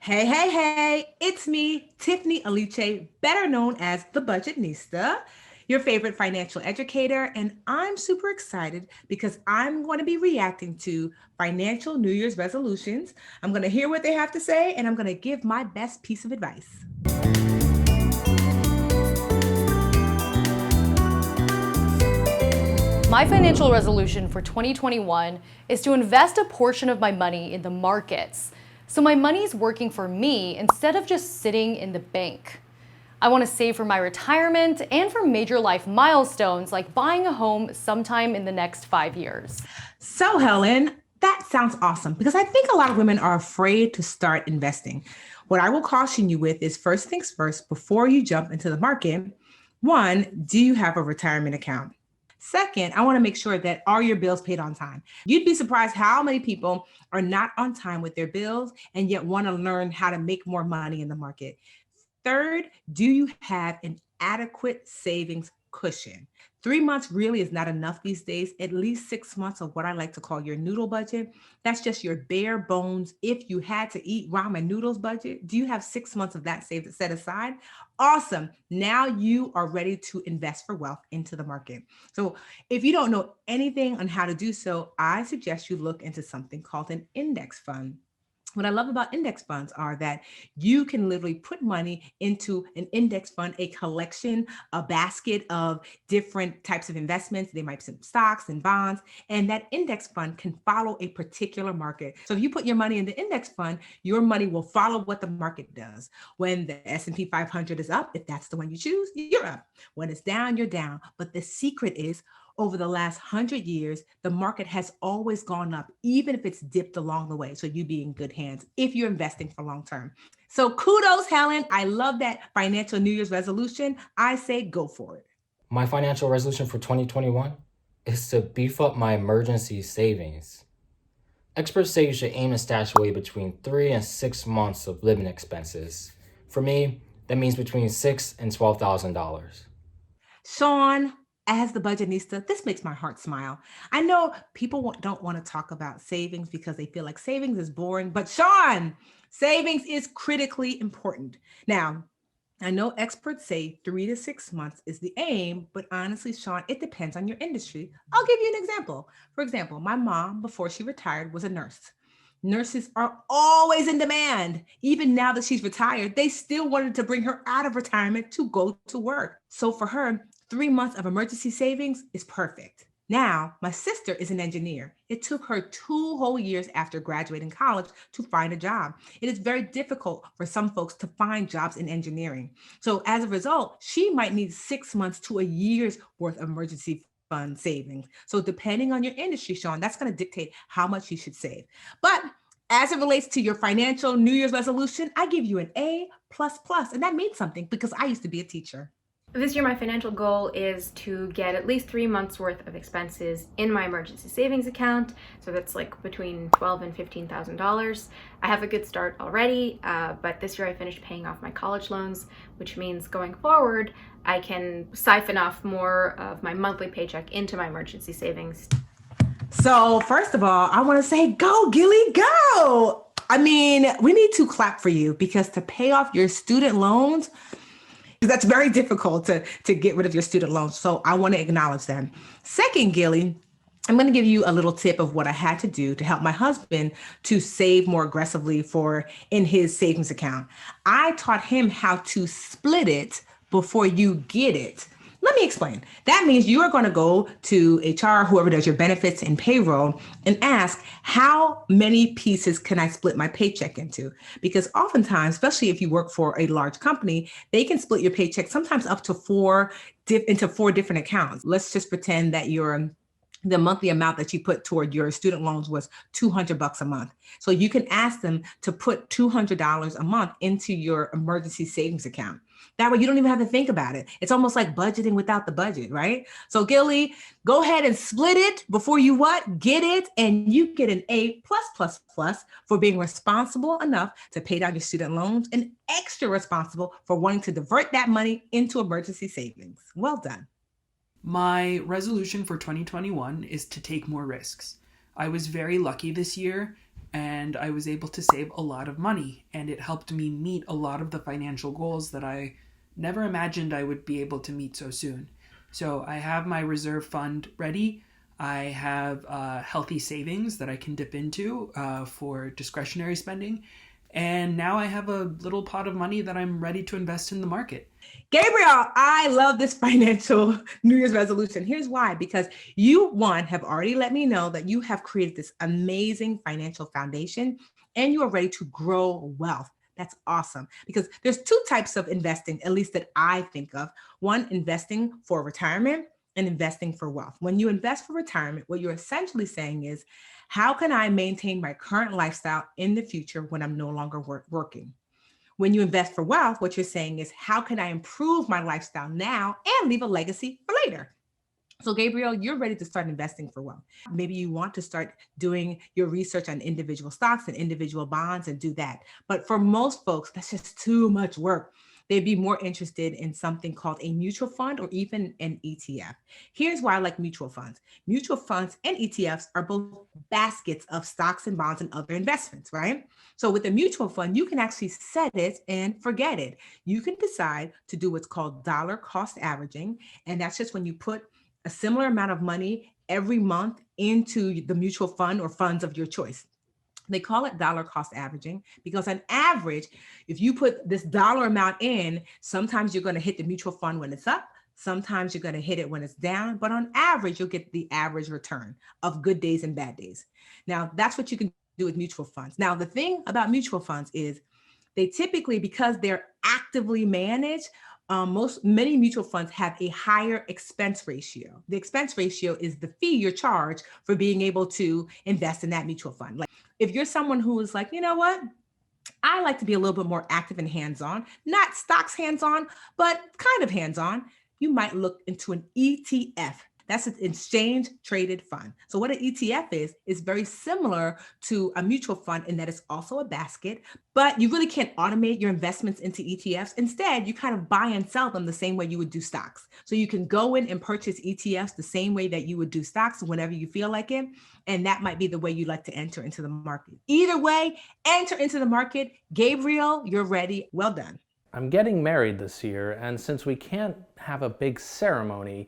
Hey, hey, hey, it's me, Tiffany Aliche, better known as the Budgetnista, your favorite financial educator. And I'm super excited because I'm going to be reacting to financial New Year's resolutions. I'm going to hear what they have to say, and I'm going to give my best piece of advice. My financial resolution for 2021 is to invest a portion of my money in the markets, so my money's working for me instead of just sitting in the bank. I want to save for my retirement and for major life milestones like buying a home sometime in the next 5 years. So, Helen, that sounds awesome because I think a lot of women are afraid to start investing. What I will caution you with is first things first, before you jump into the market, one, do you have a retirement account? Second, I want to make sure that are your bills paid on time. You'd be surprised how many people are not on time with their bills and yet want to learn how to make more money in the market. Third, do you have an adequate savings cushion? 3 months really is not enough these days. At least 6 months of what I like to call your noodle budget. That's just your bare bones. If you had to eat ramen noodles budget, do you have 6 months of that saved set aside? Awesome. Now you are ready to invest for wealth into the market. So if you don't know anything on how to do so, I suggest you look into something called an index fund. What I love about index funds are that you can literally put money into an index fund, a collection, a basket of different types of investments. They might be some stocks and bonds, and that index fund can follow a particular market. So if you put your money in the index fund, your money will follow what the market does. When the S&P 500 is up, if that's the one you choose, you're up. When it's down, you're down. But the secret is over the last 100 years, the market has always gone up, even if it's dipped along the way. So you'd be in good hands if you're investing for long term. So kudos, Helen. I love that financial New Year's resolution. I say go for it. My financial resolution for 2021 is to beef up my emergency savings. Experts say you should aim to stash away between 3 and 6 months of living expenses. For me, that means between $6,000 and $12,000. Shawn, as the budgetnista, this makes my heart smile. I know people don't want to talk about savings because they feel like savings is boring, but Shawn, savings is critically important. Now, I know experts say 3 to 6 months is the aim, but honestly, Shawn, it depends on your industry. I'll give you an example. For example, my mom, before she retired, was a nurse. Nurses are always in demand. Even now that she's retired, they still wanted to bring her out of retirement to go to work. So for her, 3 months of emergency savings is perfect. Now, my sister is an engineer. It took her 2 whole years after graduating college to find a job. It is very difficult for some folks to find jobs in engineering. So as a result, she might need 6 months to a year's worth of emergency fund savings. So depending on your industry, Shawn, that's going to dictate how much you should save. But as it relates to your financial New Year's resolution, I give you an A++, and that means something because I used to be a teacher. This year, my financial goal is to get at least 3 months worth of expenses in my emergency savings account. So that's like between $12,000 and $15,000. I have a good start already, but this year I finished paying off my college loans, which means going forward, I can siphon off more of my monthly paycheck into my emergency savings. So first of all, I want to say, go, GILI, go. I mean, we need to clap for you because to pay off your student loans, that's very difficult to get rid of your student loans. So I want to acknowledge them. Second, GILI, I'm going to give you a little tip of what I had to do to help my husband to save more aggressively for in his savings account. I taught him how to split it before you get it. Let me explain. That means you are going to go to HR, whoever does your benefits and payroll, and ask, how many pieces can I split my paycheck into? Because oftentimes, especially if you work for a large company, they can split your paycheck sometimes up to into four different accounts. Let's just pretend that the monthly amount that you put toward your student loans was $200 a month. So you can ask them to put $200 a month into your emergency savings account. That way you don't even have to think about it. It's almost like budgeting without the budget, right? So GILI, go ahead and split it before you get it, and you get an A+++ for being responsible enough to pay down your student loans and extra responsible for wanting to divert that money into emergency savings. Well done. My resolution for 2021 is to take more risks. I was very lucky this year and I was able to save a lot of money, and it helped me meet a lot of the financial goals that I never imagined I would be able to meet so soon. So I have my reserve fund ready. I have healthy savings that I can dip into for discretionary spending. And now I have a little pot of money that I'm ready to invest in the market. Gabriel, I love this financial New Year's resolution. Here's why, because you, one, have already let me know that you have created this amazing financial foundation and you are ready to grow wealth. That's awesome, because there's two types of investing, at least that I think of. One, investing for retirement, and investing for wealth. When you invest for retirement, what you're essentially saying is, how can I maintain my current lifestyle in the future when I'm no longer working? When you invest for wealth, what you're saying is, how can I improve my lifestyle now and leave a legacy for later? So Gabriel, you're ready to start investing for wealth. Maybe you want to start doing your research on individual stocks and individual bonds and do that. But for most folks, that's just too much work. They'd be more interested in something called a mutual fund or even an ETF. Here's why I like mutual funds. Mutual funds and ETFs are both baskets of stocks and bonds and other investments, right? So with a mutual fund, you can actually set it and forget it. You can decide to do what's called dollar cost averaging. And that's just when you put a similar amount of money every month into the mutual fund or funds of your choice. They call it dollar cost averaging because on average, if you put this dollar amount in, sometimes you're going to hit the mutual fund when it's up. Sometimes you're going to hit it when it's down, but on average, you'll get the average return of good days and bad days. Now, that's what you can do with mutual funds. Now, the thing about mutual funds is they typically, because they're actively managed, many mutual funds have a higher expense ratio. The expense ratio is the fee you're charged for being able to invest in that mutual fund. Like if you're someone who is like, you know what, I like to be a little bit more active and hands-on, not stocks hands-on, but kind of hands-on, you might look into an ETF. That's an exchange traded fund. So what an ETF is very similar to a mutual fund in that it's also a basket, but you really can't automate your investments into ETFs. Instead, you kind of buy and sell them the same way you would do stocks. So you can go in and purchase ETFs the same way that you would do stocks whenever you feel like it. And that might be the way you like to enter into the market. Either way, enter into the market. Gabriel, you're ready. Well done. I'm getting married this year, and since we can't have a big ceremony,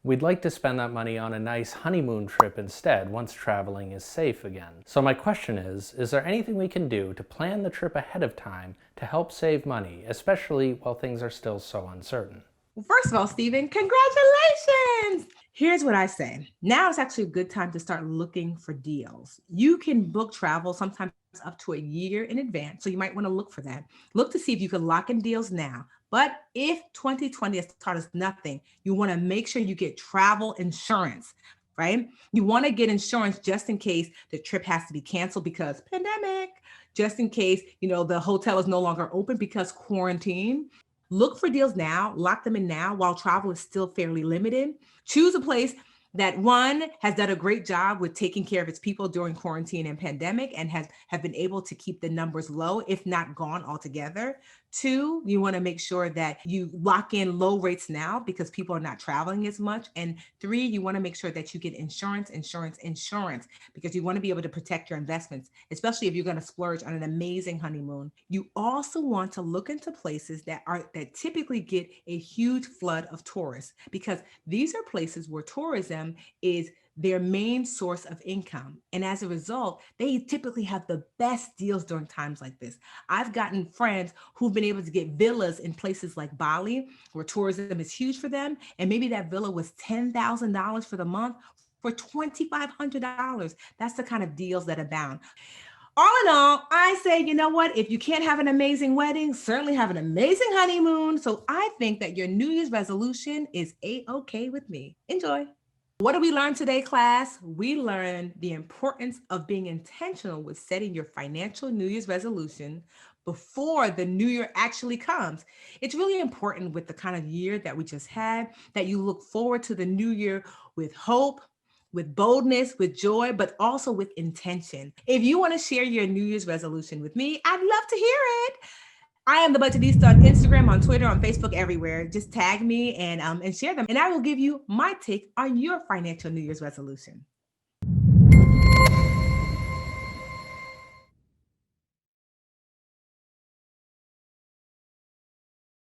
we'd like to spend that money on a nice honeymoon trip instead once traveling is safe again. So my question is there anything we can do to plan the trip ahead of time to help save money, especially while things are still so uncertain? Well, first of all, Stephen, congratulations. Here's what I say. Now is actually a good time to start looking for deals. You can book travel sometimes up to a year in advance, so you might want to look for that. Look to see if you can lock in deals now. But if 2020 has taught us nothing, you want to make sure you get travel insurance, right? You want to get insurance just in case the trip has to be canceled because pandemic, just in case, the hotel is no longer open because quarantine. Look for deals now, lock them in now while travel is still fairly limited. Choose a place that one has done a great job with taking care of its people during quarantine and pandemic and have been able to keep the numbers low, if not gone altogether. Two, you want to make sure that you lock in low rates now because people are not traveling as much. And three, you want to make sure that you get insurance because you want to be able to protect your investments, especially if you're going to splurge on an amazing honeymoon. You also want to look into places that typically get a huge flood of tourists because these are places where tourism is their main source of income. And as a result, they typically have the best deals during times like this. I've gotten friends who've been able to get villas in places like Bali, where tourism is huge for them. And maybe that villa was $10,000 for the month for $2,500. That's the kind of deals that abound. All in all, I say, you know what? If you can't have an amazing wedding, certainly have an amazing honeymoon. So I think that your New Year's resolution is A-okay with me. Enjoy. What did we learn today, class? We learned the importance of being intentional with setting your financial New Year's resolution before the new year actually comes. It's really important with the kind of year that we just had that you look forward to the new year with hope, with boldness, with joy, but also with intention. If you want to share your New Year's resolution with me, I'd love to hear it. I am the Budgetnista on Instagram, on Twitter, on Facebook, everywhere. Just tag me and share them. And I will give you my take on your financial New Year's resolution.